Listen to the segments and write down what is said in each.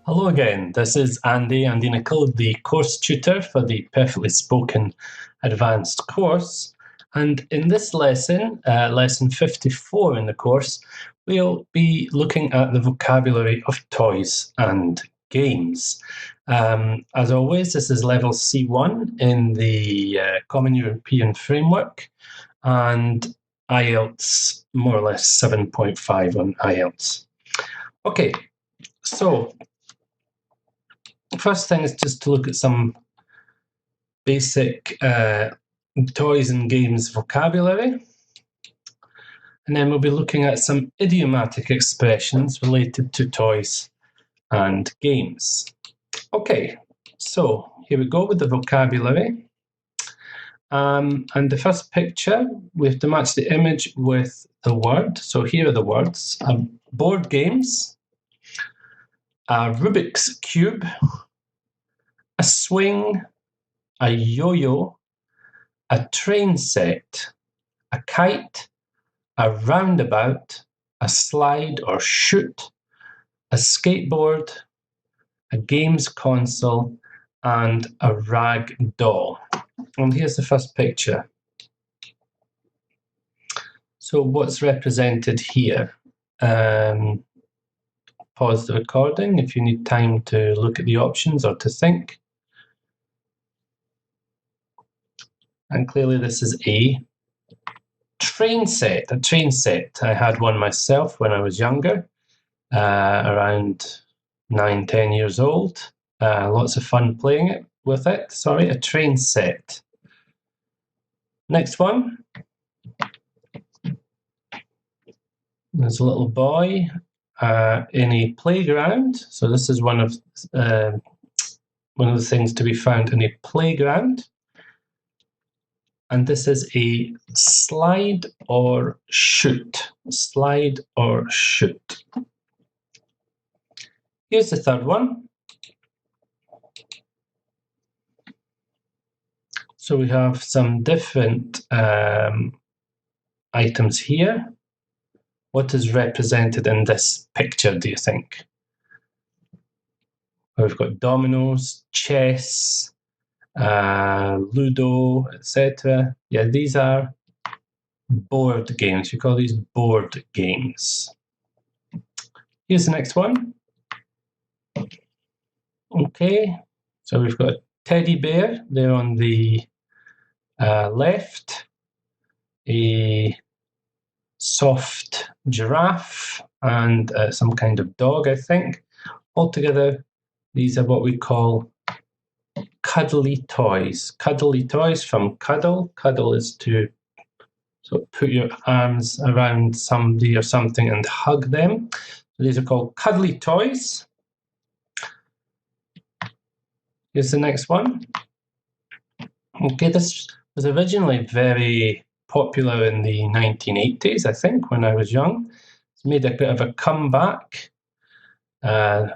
Hello again, this is Andy Nicol, the course tutor for the Perfectly Spoken Advanced course. And in this lesson, lesson 54 in the course, we'll be looking at the vocabulary of toys and games. As always, this is level C1 in the Common European Framework and IELTS, more or less 7.5 on IELTS. Okay, so first thing is just to look at some basic toys and games vocabulary. And then we'll be looking at some idiomatic expressions related to toys and games. Okay, so here we go with the vocabulary. And the first picture, we have to match the image with the word. So here are the words: board games, a Rubik's Cube, a swing, a yo-yo, a train set, a kite, a roundabout, a slide or chute, a skateboard, a games console, and a rag doll. And here's the first picture. So what's represented here? Pause the recording if you need time to look at the options or to think. And clearly this is a train set, a train set. I had one myself when I was younger, around 9-10 years old. Lots of fun playing with it. Sorry, a train set. Next one. There's a little boy in a playground. So this is one of the things to be found in a playground. And this is a slide or chute. Slide or chute. Here's the third one. So we have some different items here. What is represented in this picture, do you think? We've got dominoes, chess, Ludo, etc. Yeah, these are board games. We call these board games. Here's the next one. Okay, so we've got a teddy bear there on the left, a soft giraffe, and some kind of dog, I think. Altogether, these are what we call cuddly toys. Cuddly toys from cuddle. Cuddle is to sort of put your arms around somebody or something and hug them. So these are called cuddly toys. Here's the next one. Okay, this was originally very popular in the 1980s, I think, when I was young. It's made a bit of a comeback.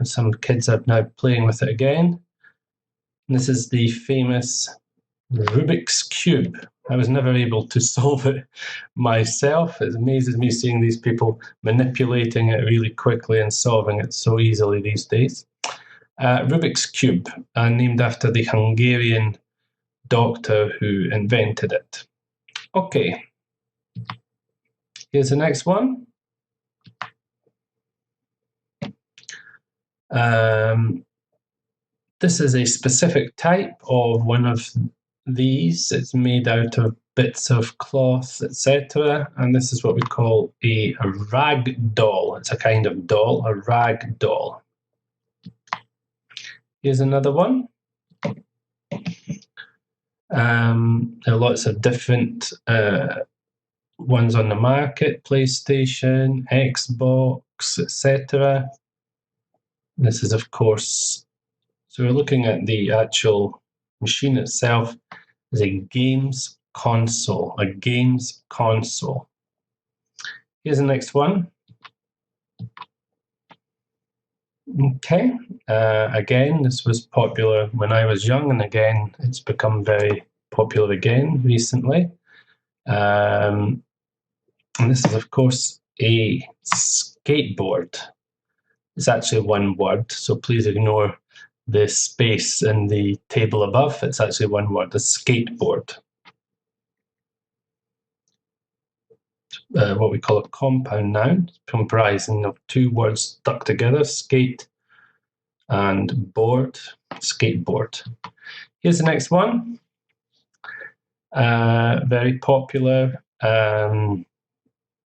Some kids are now playing with it again. And this is the famous Rubik's Cube. I was never able to solve it myself. It amazes me seeing these people manipulating it really quickly and solving it so easily these days. Rubik's Cube, named after the Hungarian doctor who invented it. Okay, here's the next one. This is a specific type of one of these. It's made out of bits of cloth, etc. And this is what we call a rag doll. It's a kind of doll, a rag doll. Here's another one. There are lots of different ones on the market: PlayStation, Xbox, etc. This is, of course, so we're looking at the actual machine itself as a games console, a games console. Here's the next one. Okay, again, this was popular when I was young, and again, it's become very popular again recently. And this is, of course, a skateboard. It's actually one word, so please ignore the space in the table above. It's actually one word, a skateboard. What we call a compound noun, comprising of two words stuck together, skate and board, skateboard. Here's the next one. Very popular,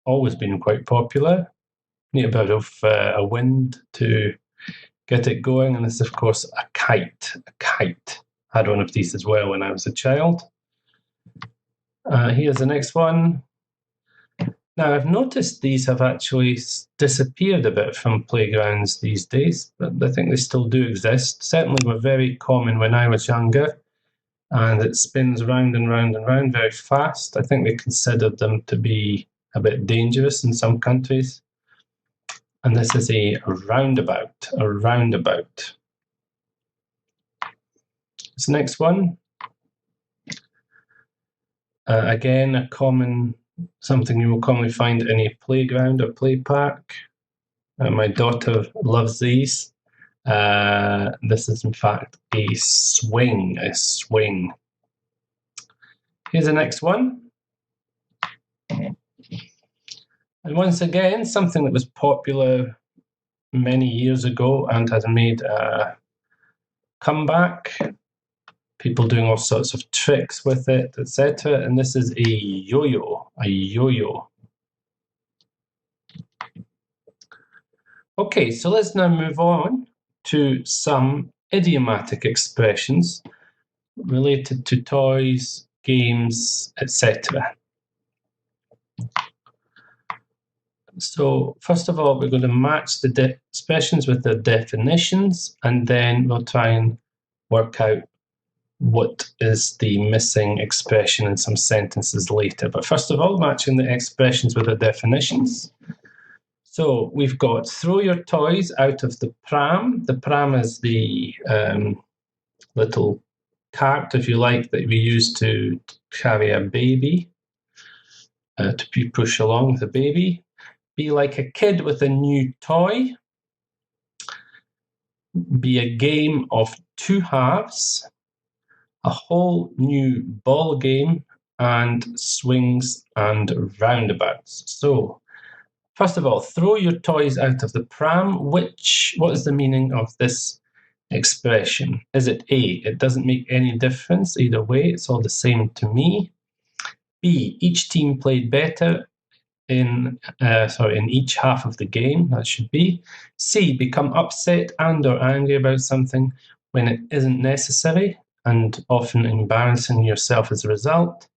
always been quite popular. Need a bit of a wind to get it going, and this is of course a kite. A kite. I had one of these as well when I was a child. Here's the next one. Now I've noticed these have actually disappeared a bit from playgrounds these days, but I think they still do exist. Certainly were very common when I was younger, and it spins round and round and round very fast. I think they considered them to be a bit dangerous in some countries. And this is a roundabout, a roundabout. This next one, again, a common, something you will commonly find in a playground or play park. My daughter loves these. This is in fact a swing, a swing. Here's the next one. And once again, something that was popular many years ago and has made a comeback. People doing all sorts of tricks with it, etc. And this is a yo-yo, a yo-yo. Okay, so let's now move on to some idiomatic expressions related to toys, games, etc. So first of all, we're going to match the expressions with their definitions, and then we'll try and work out what is the missing expression in some sentences later. But first of all, matching the expressions with their definitions. So we've got throw your toys out of the pram. The pram is the little cart, if you like, that we use to carry a baby, to push along with a baby. Be like a kid with a new toy. Be a game of two halves. A whole new ball game, and swings and roundabouts. So, first of all, throw your toys out of the pram. What is the meaning of this expression? Is it A, it doesn't make any difference either way, it's all the same to me? B, each team played better in each half of the game, that should be. C, become upset and or angry about something when it isn't necessary, and often embarrassing yourself as a result.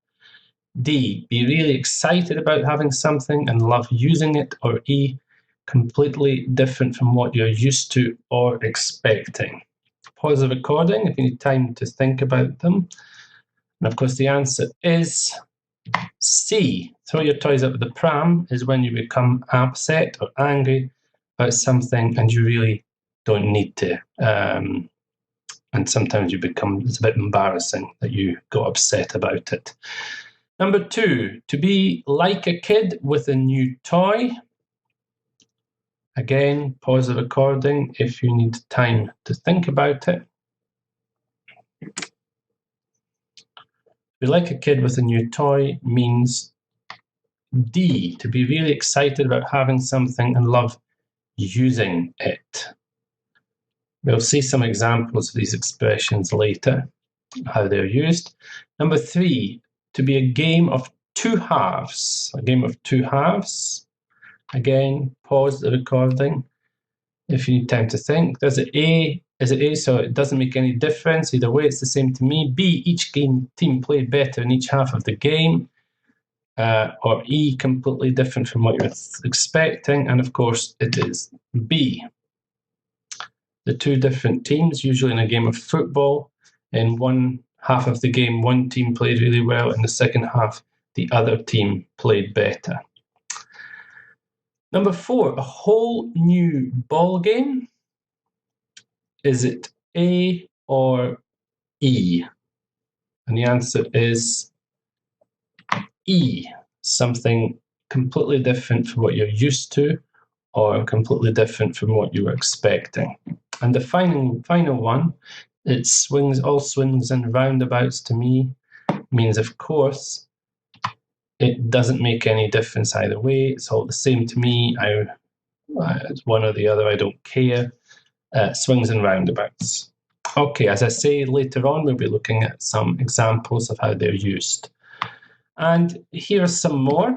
D, be really excited about having something and love using it. Or E, completely different from what you're used to or expecting. Pause the recording if you need time to think about them. And of course the answer is C. Throw your toys out of the pram is when you become upset or angry about something and you really don't need to. And sometimes it's a bit embarrassing that you got upset about it. Number 2, to be like a kid with a new toy. Again, pause the recording if you need time to think about it. Be like a kid with a new toy means D, to be really excited about having something and love using it. We'll see some examples of these expressions later, how they're used. Number 3, to be a game of two halves. A game of two halves. Again, pause the recording if you need time to think. Is it A? So it doesn't make any difference. Either way, it's the same to me. B, each team played better in each half of the game. Or E, completely different from what you're expecting. And of course, it is B. The two different teams, usually in a game of football, in one half of the game, one team played really well. In the second half, the other team played better. Number 4, a whole new ball game. Is it A or E? And the answer is E. Something completely different from what you're used to or completely different from what you were expecting. And the final one, it swings, all swings and roundabouts to me, means of course it doesn't make any difference either way. It's all the same to me. It's one or the other, I don't care. Swings and roundabouts. Okay, as I say, later on we'll be looking at some examples of how they're used. And here are some more.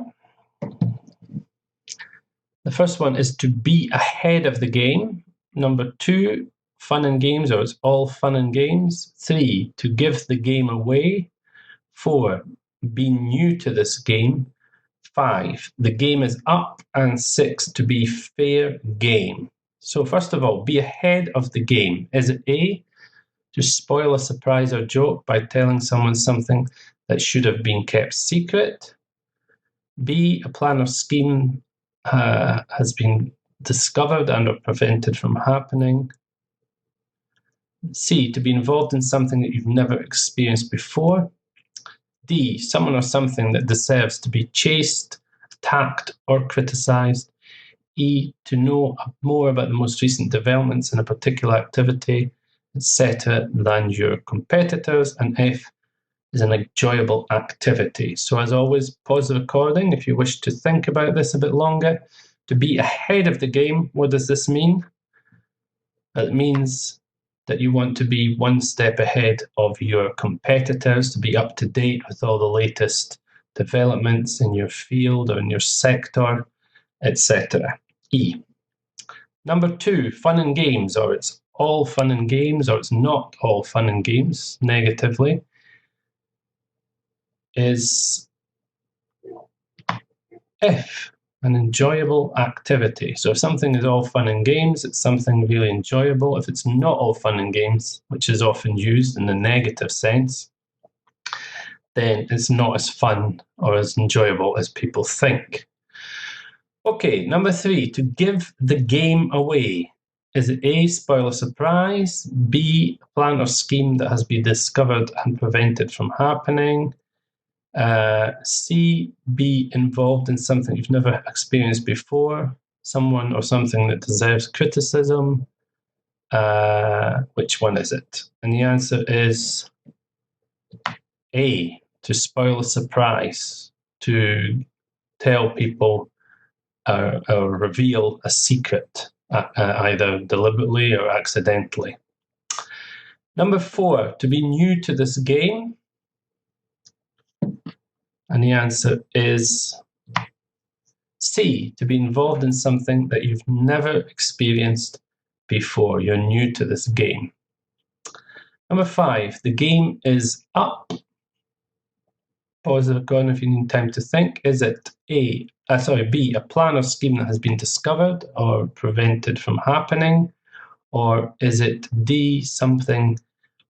The first one is to be ahead of the game. Number 2, fun and games, or it's all fun and games. 3, to give the game away. 4, be new to this game. 5, the game is up. And 6, to be fair game. So first of all, be ahead of the game. Is it A, to spoil a surprise or joke by telling someone something that should have been kept secret? B, a plan or scheme has been discovered and or prevented from happening? C, to be involved in something that you've never experienced before? D, someone or something that deserves to be chased, attacked, or criticized? E, to know more about the most recent developments in a particular activity, etc., than your competitors? And F is an enjoyable activity. So as always, pause the recording if you wish to think about this a bit longer. To be ahead of the game, what does this mean? It means that you want to be one step ahead of your competitors, to be up to date with all the latest developments in your field or in your sector, etc. E. Number 2, fun and games, or it's all fun and games, or it's not all fun and games, negatively, is F, an enjoyable activity. So if something is all fun and games, it's something really enjoyable. If it's not all fun and games, which is often used in the negative sense, then it's not as fun or as enjoyable as people think. Okay, number 3, to give the game away. Is it A, spoil a surprise? B, a plan or scheme that has been discovered and prevented from happening? C, be involved in something you've never experienced before, someone or something that deserves criticism? Which one is it? And the answer is A, to spoil a surprise, to tell people or reveal a secret, either deliberately or accidentally. Number 4, to be new to this game. And the answer is C, to be involved in something that you've never experienced before. You're new to this game. Number 5, the game is up. Pause the recording if you need time to think. Is it B, a plan or scheme that has been discovered or prevented from happening? Or is it D, something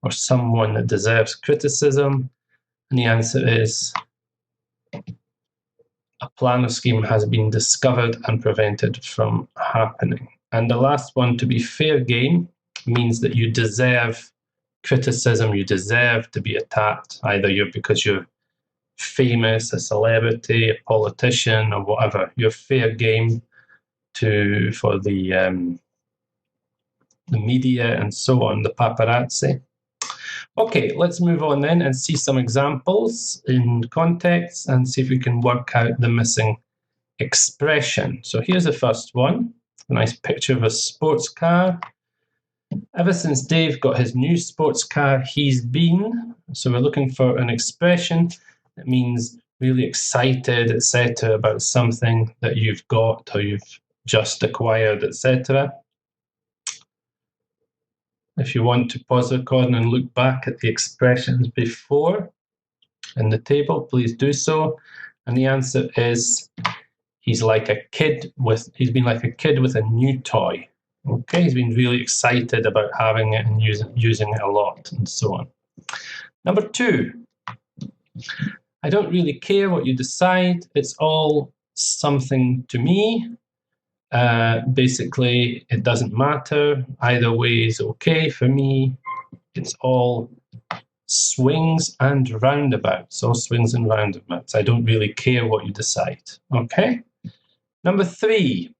or someone that deserves criticism? And the answer is a plan or scheme has been discovered and prevented from happening. And the last one, to be fair game, means that you deserve criticism, you deserve to be attacked, either because you're famous, a celebrity, a politician, or whatever. You're fair game for the media and so on, the paparazzi. Okay, let's move on then and see some examples in context and see if we can work out the missing expression. So here's the first one, a nice picture of a sports car. Ever since Dave got his new sports car, he's been. So we're looking for an expression that means really excited, etc., about something that you've got or you've just acquired, etc. If you want to pause the recording and look back at the expressions before in the table, please do so. And the answer is he's been like a kid with a new toy. Okay, he's been really excited about having it and using it a lot and so on. Number 2, I don't really care what you decide. It's all something to me. Basically, it doesn't matter. Either way is okay for me. It's all swings and roundabouts. All swings and roundabouts. I don't really care what you decide. Okay? Number 3,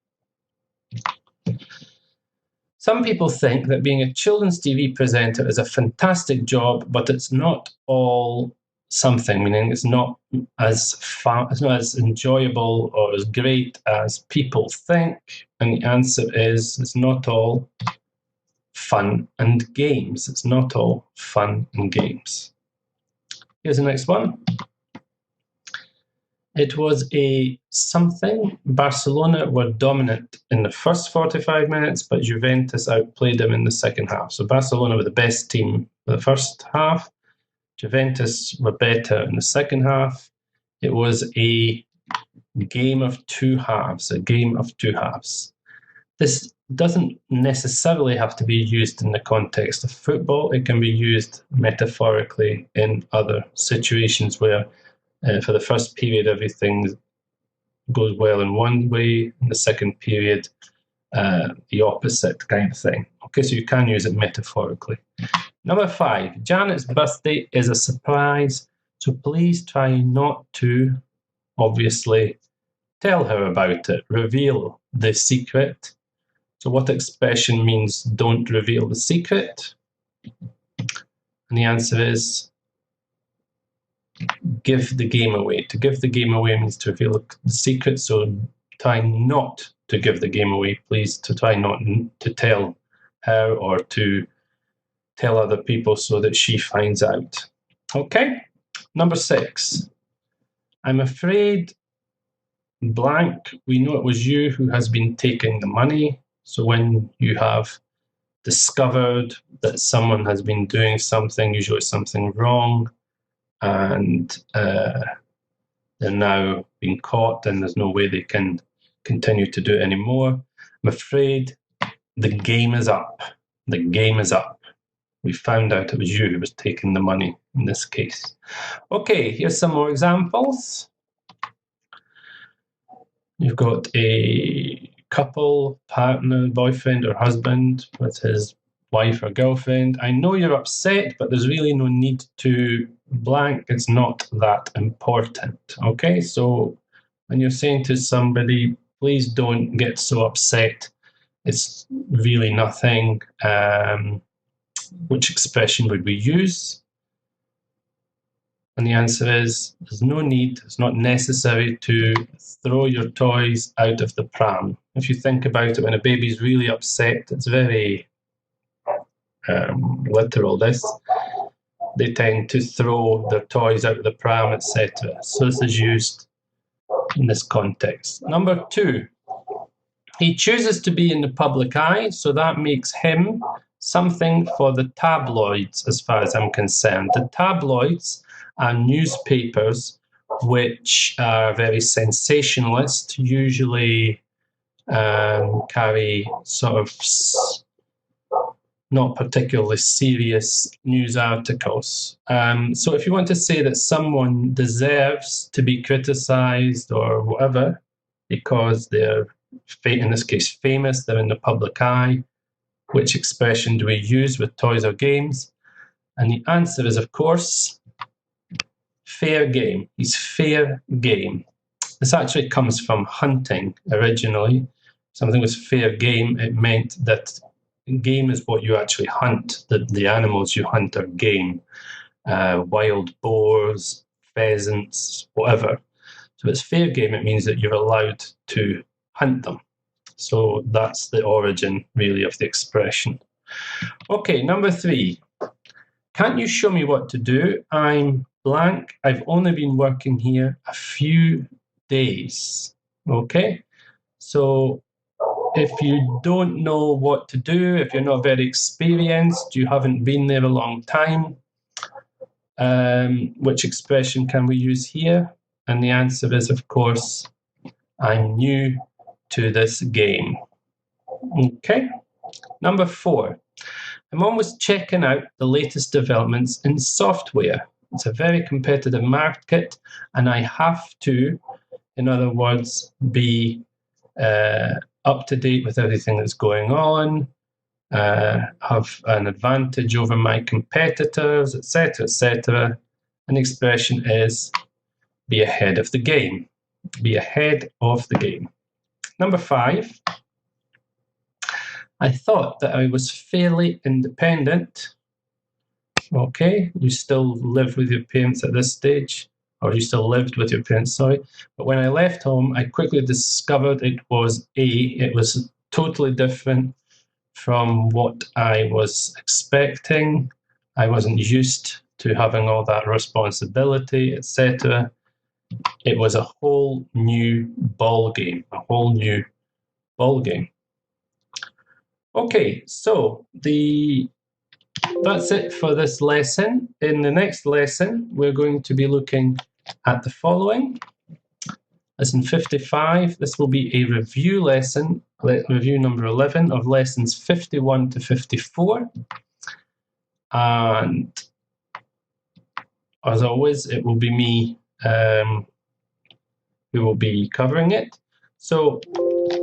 Some people think that being a children's TV presenter is a fantastic job, but it's not all something, meaning it's not as fun, it's not as enjoyable or as great as people think. And the answer is it's not all fun and games. It's not all fun and games. Here's the next one. It was a something. Barcelona were dominant in the first 45 minutes, but Juventus outplayed them in the second half. So Barcelona were the best team for the first half. Juventus were better in the second half. It was a game of two halves, a game of two halves. This doesn't necessarily have to be used in the context of football. It can be used metaphorically in other situations where for the first period, everything goes well in one way. In the second period, the opposite kind of thing. Okay, so you can use it metaphorically. Number 5, Janet's birthday is a surprise, so please try not to, obviously, tell her about it. Reveal the secret. So what expression means don't reveal the secret? And the answer is give the game away. To give the game away means to reveal the secret, so try not to give the game away, please, to try not to tell her or to tell other people so that she finds out. Okay, number 6. I'm afraid blank, we know it was you who has been taking the money. So when you have discovered that someone has been doing something, usually something wrong, and they're now being caught and there's no way they can continue to do it anymore. I'm afraid the game is up. The game is up. We found out it was you who was taking the money in this case. Okay, here's some more examples. You've got a couple, partner, boyfriend or husband with his wife or girlfriend. I know you're upset, but there's really no need to blank. It's not that important. Okay, so when you're saying to somebody, please don't get so upset, it's really nothing. Which expression would we use? And the answer is there's no need, it's not necessary to throw your toys out of the pram. If you think about it, when a baby's really upset, it's very literal, this. They tend to throw their toys out of the pram, etc. So this is used in this context. Number 2, he chooses to be in the public eye, so that makes him something for the tabloids as far as I'm concerned. The tabloids are newspapers which are very sensationalist, usually carry sort of not particularly serious news articles. So if you want to say that someone deserves to be criticized or whatever because they're, in this case, famous, they're in the public eye, which expression do we use with toys or games? And the answer is, of course, fair game. He's fair game. This actually comes from hunting originally. Something was fair game. It meant that game is what you actually hunt. The animals you hunt are game. Wild boars, pheasants, whatever. So if it's fair game, it means that you're allowed to hunt them. So that's the origin, really, of the expression. Okay, number 3. Can't you show me what to do? I'm blank. I've only been working here a few days. Okay, so if you don't know what to do, if you're not very experienced, you haven't been there a long time, which expression can we use here? And the answer is, of course, I'm new to this game. Okay, number 4. I'm always checking out the latest developments in software. It's a very competitive market, and I have to, in other words, be up to date with everything that's going on, have an advantage over my competitors, etc., etc. An expression is be ahead of the game. Be ahead of the game. Number 5. I thought that I was fairly independent. Okay, you still live with your parents at this stage, or you still lived with your parents, sorry. But when I left home, I quickly discovered it was totally different from what I was expecting. I wasn't used to having all that responsibility, etc. It was a whole new ball game, Okay, so that's it for this lesson. In the next lesson, we're going to be looking at the following. Lesson 55, this will be a review lesson, review number 11 of lessons 51 to 54. And as always, it will be me who will be covering it. So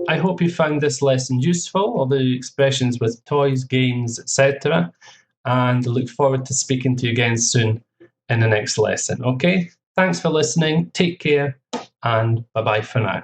I hope you found this lesson useful, all the expressions with toys, games, etc. And I look forward to speaking to you again soon in the next lesson. Okay, thanks for listening, take care, and bye-bye for now.